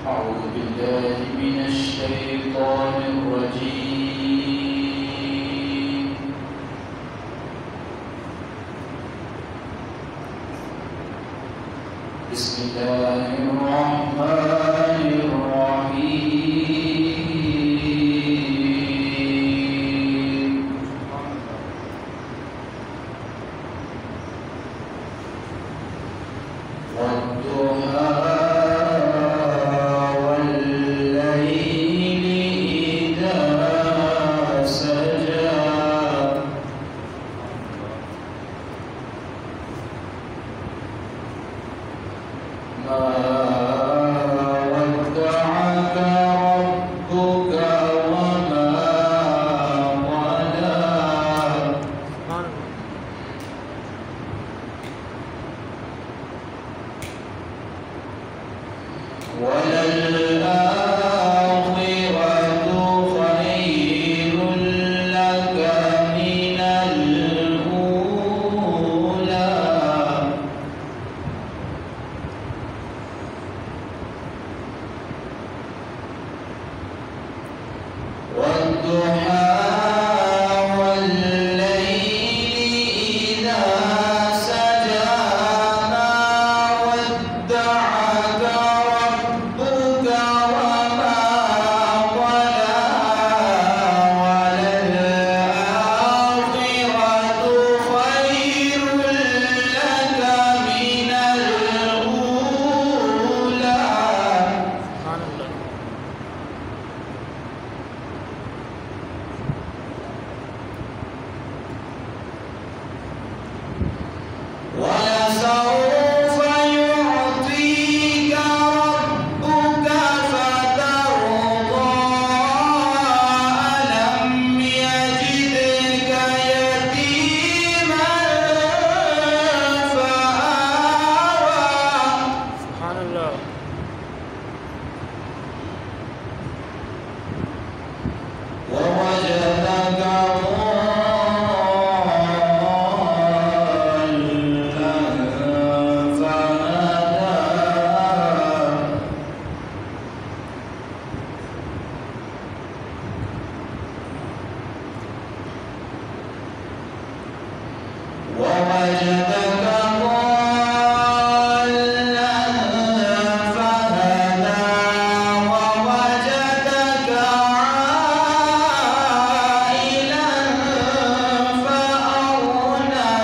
أعوذ بالله من الشيطان الرجيم. بسم الله الرحمن الرحيم. والضحى والليل إذا سجى ما ودعك ربك وما قلى وللآخرة خير لك من الأولى والضحى والليل إذا سجى ما ودعك ربك وما قلى وللآخرة خير لك من الأولى. ولسوف يعطيك ربك فترضى ألم يجدك يتيما فآوى سبحان الله ووجدك ووجدك ضالا فهدى ووجدك عائلا فأغنى